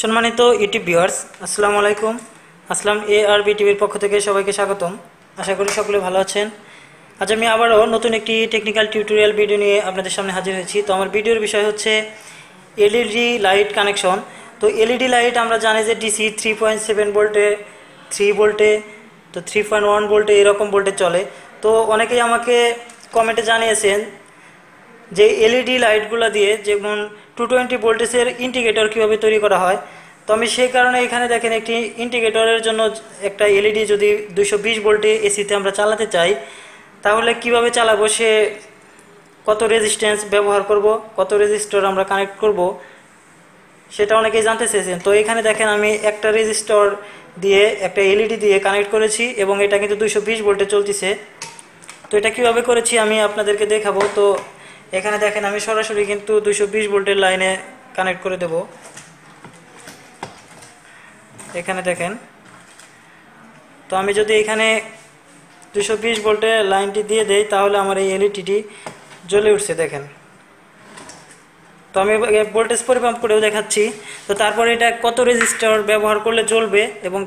সম্মানিত YouTube viewers, আসসালামু আলাইকুম। আসলাম ARB টিভির পক্ষ থেকে সবাইকে স্বাগতম। আশা করি সকলে ভালো আছেন। আজ আমি আবারও নতুন একটি টেকনিক্যাল টিউটোরিয়াল ভিডিও নিয়ে আপনাদের সামনে হাজির হয়েছি। তো আমার ভিডিওর বিষয় হচ্ছে এলইডি লাইট কানেকশন। তো এলইডি লাইট আমরা জানি যে ডিসি 3.7 ভোল্টে, 3 ভোল্টে, তো 3.1 ভোল্টে এরকম ভোল্টে চলে। তো অনেকেই আমাকে কমেন্টে জানিয়েছেন যে এলইডি লাইটগুলো দিয়ে যেমন 220 ভোল্টেজের ইন্ডিকেটর কীভাবে তৈরি করা হয়। তো আমি সেই কারণে এখানে দেখেন একটি ইন্ডিকেটরের জন্য একটা এলইডি যদি 220 ভোল্টে এসিতে আমরা চালাতে চাই, তাহলে কিভাবে চালাবো, সে কত রেজিস্ট্যান্স ব্যবহার করব, কত রেজিস্টর আমরা কানেক্ট করব, সেটা অনেকেই জানতে চেয়েছেন। তো এখানে দেখেন আমি একটা রেজিস্টর দিয়ে একটা এলইডি দিয়ে কানেক্ট করেছি এবং এটা কিন্তু 220 ভোল্টে চলতেছে। তো এটা কিভাবে করেছি আমি আপনাদেরকে দেখাবো। তো এখানে দেখেন আমি সরাসরি কিন্তু 220 ভোল্টের লাইনে কানেক্ট করে দেব। এখানে দেখেন, তো আমি যদি এখানে 220 ভোল্টের লাইনটি দিয়ে দেই তাহলে আমার এই এলইডিটি জ্বলে উঠছে দেখেন। তো আমি ভোল্টেজ পরিমাপ করেও দেখাচ্ছি। তো তারপরে এটা কত রেজিস্টার ব্যবহার করলে জ্বলবে এবং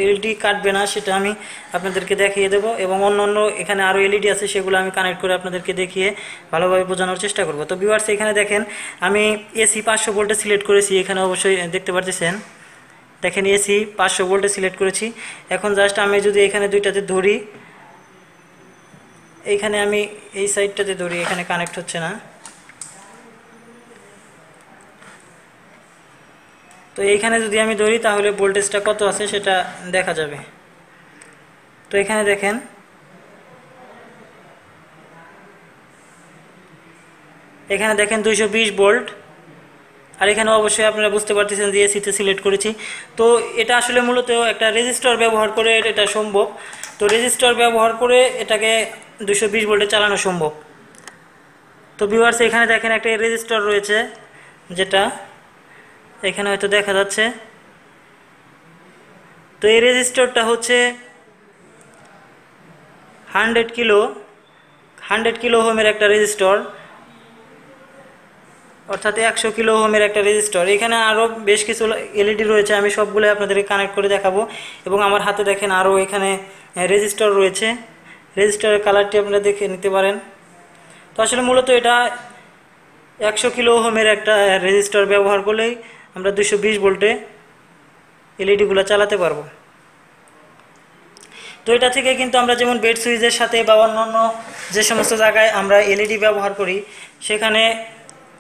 এলইডি কাটবে না সেটা আমি আপনাদেরকে দেখিয়ে দেব, এবং অন্য এখানে আরও এলইডি আছে সেগুলো আমি কানেক্ট করে আপনাদেরকে দেখিয়ে ভালোভাবে বোঝানোর চেষ্টা করব। তো ভিউয়ার্স, এখানে দেখেন আমি এসি 500 ভোল্টে সিলেক্ট করেছি। এখানে অবশ্যই দেখতে পাচ্ছেন, দেখেন এসি 500 ভোল্টে সিলেক্ট করেছি। এখন জাস্ট আমি যদি এখানে দুইটাতে ধরি, এইখানে আমি এই সাইডটাতে ধরি, এখানে কানেক্ট হচ্ছে না। তো এইখানে যদি আমি ধরি তাহলে ভোল্টেজটা কত আছে সেটা দেখা যাবে। তো এখানে দেখেন এখানে দেখেন 220 ভোল্ট, আর এখানে অবশ্যই আপনারা বুঝতে পারতেছেন যে এসিতে সিলেক্ট করেছি। তো এটা আসলে মূলত একটা রেজিস্টর ব্যবহার করে এটা সম্ভব। তো রেজিস্টর ব্যবহার করে এটাকে 220 ভোল্টে চালানো সম্ভব। তো ভিউয়ার্স, এখানে দেখেন একটা রেজিস্টর রয়েছে, যেটা এখানে হয়তো দেখা যাচ্ছে। তো এই রেজিস্টরটা হচ্ছে 100 কিলো ওহমের একটা রেজিস্টর, অর্থাৎ 100 কিলো ওহমের একটা রেজিস্টর। এখানে আরও বেশ কিছু এলইডি রয়েছে, আমি সবগুলো আপনাদেরকে কানেক্ট করে দেখাবো। এবং আমার হাতে দেখেন আরও এখানে রেজিস্টর রয়েছে। রেজিস্টরের কালারটি আপনারা দেখে নিতে পারেন। তো আসলে মূলত এটা 100 কিলো ওহমের একটা রেজিস্টর ব্যবহার করলেই আমরা 220 ভোল্টে এলইডিগুলো চালাতে পারবো। তো এটা থেকে কিন্তু আমরা যেমন বেড সুইচের সাথে বা অন্যান্য যে সমস্ত জায়গায় আমরা এলইডি ব্যবহার করি, সেখানে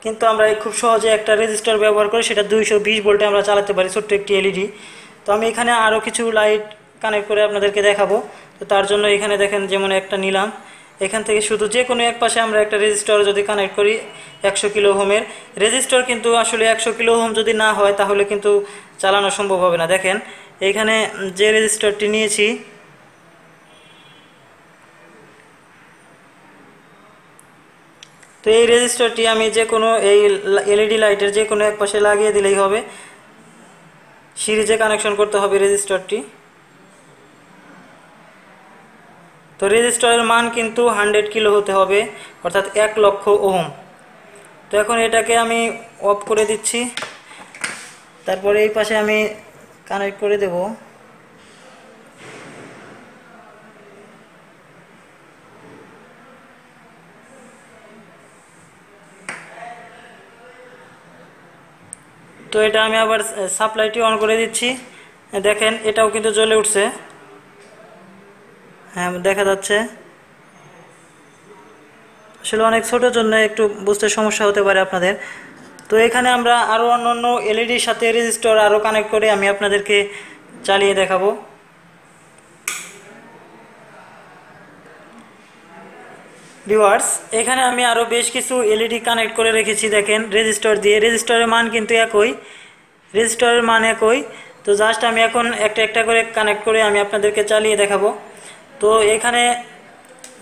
কিন্তু আমরা খুব সহজে একটা রেজিস্টর ব্যবহার করে সেটা 220 ভোল্টে আমরা চালাতে পারি, ছোট্ট একটি এলইডি। তো আমি এখানে আরও কিছু লাইট কানেক্ট করে আপনাদেরকে দেখাবো। তো তার জন্য এখানে দেখেন যেমন একটা নিলাম, এখান থেকে শুধু যে কোনো এক পাশে আমরা একটা রেজিস্টর যদি কানেক্ট করি 100 কিলো ওহমের রেজিস্টর, কিন্তু আসলে 100 কিলো ওহম যদি না হয় তাহলে কিন্তু চালানো সম্ভব হবে না। দেখেন এখানে যে রেজিস্টরটি নিয়েছি, তো এই রেজিস্টরটি আমি যে কোনো এই এলইডি লাইটের যে কোনো এক পাশে লাগিয়ে দিলেই হবে। সিরিজে কানেকশন করতে হবে রেজিস্টরটি। তো রেজিস্টরের মান কিন্তু 100 কিলো হতে হবে, অর্থাৎ 1 লক্ষ ওহম। তো এখন এটাকে আমি অফ করে দিচ্ছি, তারপরে এই পাশে আমি কানেক্ট করে দেব। তো এটা আমি আবার সাপ্লাইটি অন করে দিচ্ছি। দেখেন এটাও কিন্তু জ্বলে উঠছে, হ্যাঁ দেখা যাচ্ছে। আসলে অনেক ছোটোর জন্য একটু বুঝতে সমস্যা হতে পারে আপনাদের। তো এখানে আমরা আরও অন্য এলইডির সাথে রেজিস্টর আরও কানেক্ট করে আমি আপনাদেরকে চালিয়ে দেখাবো। ভিউয়ার্স, এখানে আমি আরও বেশ কিছু এলইডি কানেক্ট করে রেখেছি। দেখেন রেজিস্টর দিয়ে, রেজিস্টরের মান কিন্তু একই, রেজিস্টরের মান একই। তো জাস্ট আমি এখন একটা একটা করে কানেক্ট করে আমি আপনাদেরকে চালিয়ে দেখাবো। তো এখানে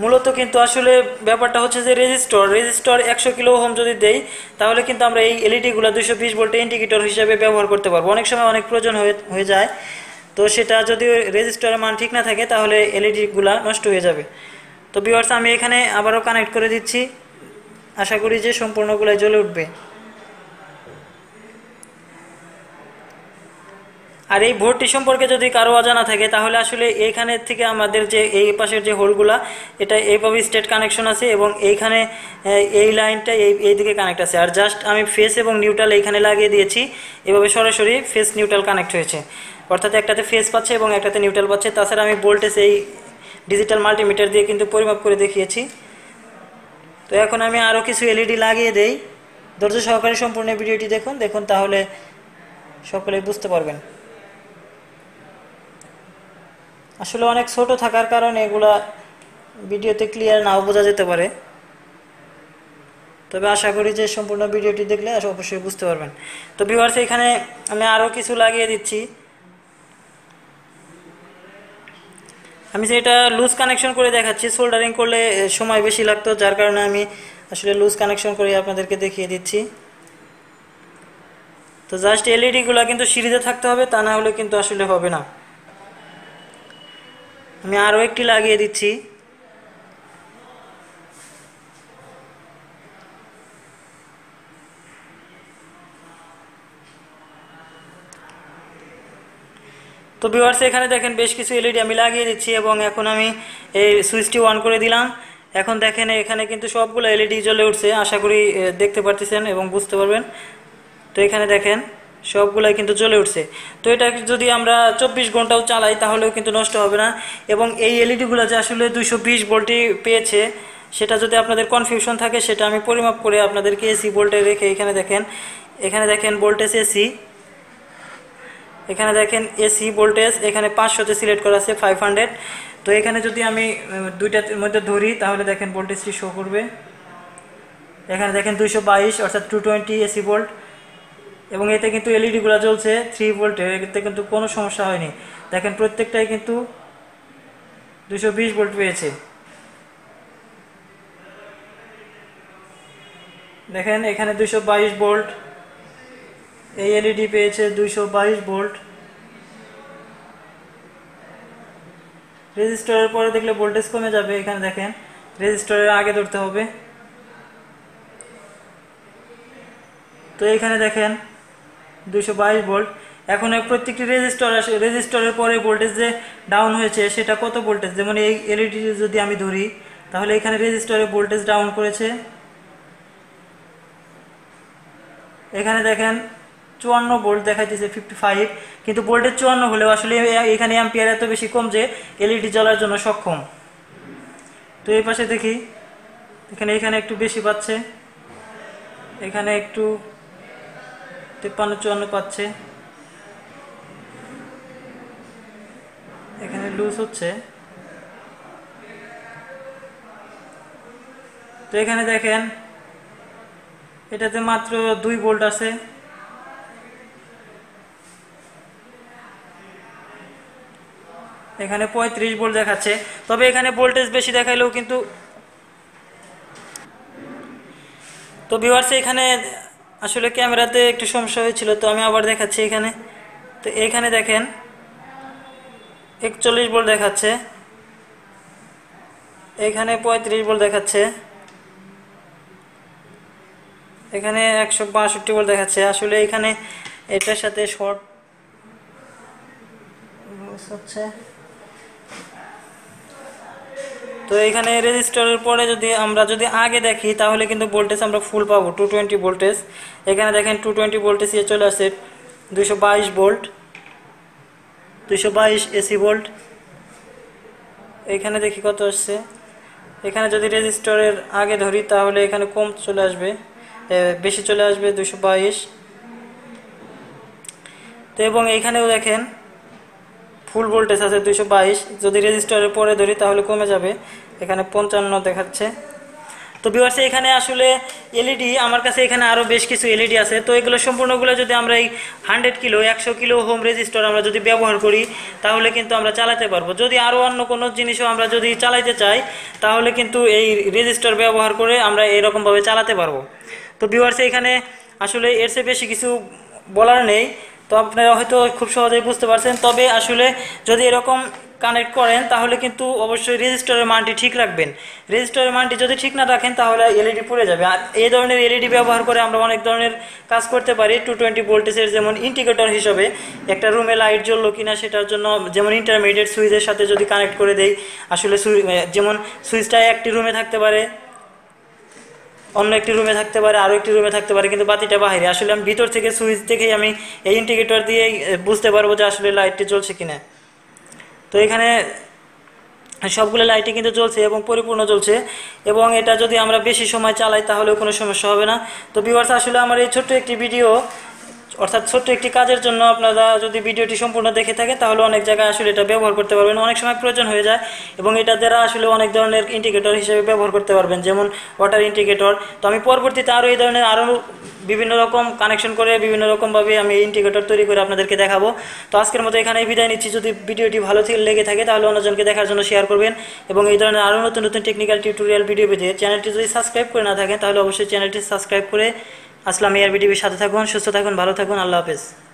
মূলত কিন্তু আসলে ব্যাপারটা হচ্ছে যে রেজিস্টর 100 কিলো ওহম যদি দেই তাহলে কিন্তু আমরা এই এলইডিগুলো 220 ভোল্টে ইন্ডিকেটর হিসেবে ব্যবহার করতে পারবো। অনেক সময় অনেক প্রয়োজন হয়ে যায়। তো সেটা যদি রেজিস্টরের মান ঠিক না থাকে তাহলে এলইডিগুলো নষ্ট হয়ে যাবে। তো ভিউয়ার্স, আমি এখানে আবারও কানেক্ট করে দিচ্ছি, আশা করি যে সম্পূর্ণগুলো জ্বলে উঠবে। আর এই ভোল্টটি সম্পর্কে যদি কারো অজানা থাকে তাহলে আসলে এইখানে থেকে আমাদের যে এই পাশের যে হোলগুলা এটা এইভাবে স্টেট কানেকশন আছে এবং এইখানে এই লাইনটা এই দিকে কানেক্ট আছে। আর জাস্ট আমি ফেস এবং নিউট্রাল এইখানে লাগিয়ে দিয়েছি, এভাবে সরাসরি ফেস নিউট্রাল কানেক্ট হয়েছে, অর্থাৎ একটাতে ফেস পাচ্ছে এবং একটাতে নিউট্রাল পাচ্ছে। তাছাড়া আমি ভোল্টেজ এই ডিজিটাল মাল্টিমিটার দিয়ে কিন্তু পরিমাপ করে দেখিয়েছি। তো এখন আমি আরও কিছু এলইডি লাগিয়ে দেই। ধৈর্য সহকারে সম্পূর্ণ ভিডিওটি দেখুন তাহলে সকলেই বুঝতে পারবেন। আসলে অনেক ছোট থাকার কারণে এগুলা ভিডিওতে ক্লিয়ার নাও বোঝা যেতে পারে, তবে আশা করি যে সম্পূর্ণ ভিডিওটি দেখলে অবশ্যই বুঝতে পারবেন। তো ভিউয়ার্স, এখানে আমি আরও কিছু লাগিয়ে দিচ্ছি। আমি যেটা লুজ কানেকশন করে দেখাচ্ছি, সোল্ডারিং করলে সময় বেশি লাগতো, যার কারণে আমি আসলে লুজ কানেকশন করে আপনাদেরকে দেখিয়ে দিচ্ছি। তো জাস্ট এলইডিগুলো কিন্তু সিরিজে থাকতে হবে, তা না হলে কিন্তু আসলে হবে না। আমি আরও একটি লাগিয়ে দিচ্ছি। তো ভিউয়ার্স, এখানে দেখেন বেশ কিছু এলইডি আমি লাগিয়ে দিচ্ছি এবং এখন আমি এই সুইচটি অন করে দিলাম। এখন দেখেন এখানে কিন্তু সবগুলো এলইডি জ্বলে উঠছে, আশা করি দেখতে পারতেছেন এবং বুঝতে পারবেন। তো এখানে দেখেন সবগুলাই কিন্তু জ্বলে উঠছে। তো এটা যদি আমরা 24 ঘন্টাও চালাই তাহলেও কিন্তু নষ্ট হবে না। এবং এই এলইডিগুলো যে আসলে 220 ভোল্টই পেয়েছে সেটা যদি আপনাদের কনফিউশন থাকে, সেটা আমি পরিমাপ করে আপনাদেরকে এসি ভোল্টে রেখে এখানে দেখেন ভোল্টেজ এসি, এখানে দেখেন এসি ভোল্টেজ এখানে 500-তে সিলেক্ট করা আছে 500। তো এখানে যদি আমি দুইটার মধ্যে ধরি তাহলে দেখেন ভোল্টেজটি শো করবে। এখানে দেখেন 222 অর্থাৎ 220 এসি ভোল্ট এবং এতে কিন্তু এলইডিগুলো জ্বলছে 3 ভোল্টের, এতে কিন্তু কোনো সমস্যা হয়নি। দেখেন প্রত্যেকটাই কিন্তু 220 ভোল্ট পেয়েছে। দেখেন এখানে 222 ভোল্ট, এই এলইডি পেয়েছে 222 ভোল্ট। রেজিস্টরের পরে দেখলে ভোল্টেজ কমে যাবে, এখানে দেখেন রেজিস্টরের আগে ধরতে হবে। তো এখানে দেখেন 222 ভোল্ট। এখন প্রত্যেকটি রেজিস্টরের পরে ভোল্টেজ যে ডাউন হয়েছে সেটা কত ভোল্টেজ, যেমন এই এলইডি যদি আমি ধরি তাহলে এখানে রেজিস্টরে ভোল্টেজ ডাউন করেছে। এখানে দেখেন 54 ভোল্ট দেখাইতেছে 55, কিন্তু ভোল্টেজ 54 হলেও আসলে এখানে অ্যাম্পিয়ার এত বেশি কম যে এলইডি জ্বলার জন্য সক্ষম। তো এই পাশে দেখি এখানে একটু বেশি পাচ্ছে, এখানে একটু 53-54 পাচ্ছে, এখানে লুজ হচ্ছে। তো এখানে দেখেন এটাতে মাত্র 2 ভোল্ট আছে। এখানে 35 ভোল্ট দেখাচ্ছে, তবে এখানে ভোল্টেজ বেশি দেখাইলেও কিন্তু। তো ভিউয়ার্স, এখানে আসলে ক্যামেরাতে একটু সমস্যা হয়েছিল, তো আমি আবার দেখাচ্ছি এখানে। তো এখানে দেখেন 41 ভোল্ট দেখাচ্ছে, এখানে 35 ভোল্ট দেখাচ্ছে, এখানে 162 ভোল্ট দেখাচ্ছে। আসলে এখানে এটার সাথে শর্ট হচ্ছে। তো এখানে রেজিস্টরের পরে আমরা যদি আগে দেখি তাহলে কিন্তু ভোল্টেজ আমরা ফুল পাবো 220 ভোল্টেজ। এখানে দেখেন 220 ভোল্টেজ চলে আসছে 222 ভোল্ট, 222 এসি ভোল্ট। এখানে দেখি কত আসছে। এখানে যদি রেজিস্টরের আগে ধরি তাহলে এখানে কম চলে আসবে, বেশি চলে আসবে 222। তো এবং এইখানেও দেখেন ফুল ভোল্টেজ আছে 222, যদি রেজিস্টরের পরে ধরি তাহলে কমে যাবে, এখানে 55 দেখাচ্ছে। তো ভিউয়ার্স, এখানে আসলে এলইডি আমার কাছে এখানে আরও বেশ কিছু এলইডি আছে। তো এগুলো সম্পূর্ণগুলো যদি আমরা এই 100 কিলো 100 কিলো হোম রেজিস্টর আমরা যদি ব্যবহার করি তাহলে কিন্তু আমরা চালাতে পারবো। যদি আরও অন্য কোনো জিনিসও আমরা যদি চালাইতে চাই তাহলে কিন্তু এই রেজিস্টর ব্যবহার করে আমরা এরকমভাবে চালাতে পারবো। তো ভিউয়ার্স, এখানে আসলে এর চেয়ে বেশি কিছু বলার নেই, তো আপনারা হয়তো খুব সহজেই বুঝতে পারছেন। তবে আসলে যদি এরকম কানেক্ট করেন তাহলে কিন্তু অবশ্যই রেজিস্টারের মানটি ঠিক রাখবেন। রেজিস্টারের মানটি যদি ঠিক না রাখেন তাহলে এলইডি পুড়ে যাবে। আর এই ধরনের এলইডি ব্যবহার করে আমরা অনেক ধরনের কাজ করতে পারি 220 ভোল্টেজের, যেমন ইন্ডিকেটর হিসেবে একটা রুমে লাইট জ্বললো কিনা সেটার জন্য, যেমন ইন্টারমিডিয়েট সুইচের সাথে যদি কানেক্ট করে দেই, আসলে যেমন সুইচটা একটি রুমে থাকতে পারে, অন্য একটি রুমে থাকতে পারে, আরও একটি রুমে থাকতে পারে, কিন্তু বাতিটা বাইরে, আসলে আমি ভিতর থেকে সুইচ থেকেই আমি এই ইন্ডিকেটর দিয়ে বুঝতে পারবো যে আসলে লাইটটি জ্বলছে কিনা। তো এখানে সবগুলো লাইটই কিন্তু জ্বলছে এবং পরিপূর্ণ জ্বলছে, এবং এটা যদি আমরা বেশি সময় চালাই তাহলেও কোনো সমস্যা হবে না। তো ভিউয়ার্স, আসলে আমার এই ছোট্ট একটি ভিডিও, অর্থাৎ ছোট্ট একটি কাজের জন্য আপনারা যদি ভিডিওটি সম্পূর্ণ দেখে থাকেন তাহলে অনেক জায়গায় আসলে এটা ব্যবহার করতে পারবেন, অনেক সময় প্রয়োজন হয়ে যায়, এবং এটা দ্বারা আসলে অনেক ধরনের ইন্ডিকেটর হিসেবে ব্যবহার করতে পারবেন, যেমন ওয়াটার ইন্ডিকেটর। তো আমি পরবর্তীতে আরও এই ধরনের আরও বিভিন্ন রকম কানেকশন করে বিভিন্ন রকমভাবে আমি ইন্ডিকেটর তৈরি করে আপনাদেরকে দেখাবো। তো আজকের মতো এখানেই বিদায় নিচ্ছি। যদি ভিডিওটি ভালো লেগে থাকে তাহলে অন্যজনকে দেখার জন্য শেয়ার করবেন, এবং এই ধরনের আরও নতুন নতুন টেকনিক্যাল টিউটোরিয়াল ভিডিও পেতে চ্যানেলটি যদি সাবস্ক্রাইব করে না থাকেন তাহলে অবশ্যই চ্যানেলটি সাবস্ক্রাইব করে আসলাম ARB টিভির সাথে থাকুন। সুস্থ থাকুন, ভালো থাকুন, আল্লাহ হাফেজ।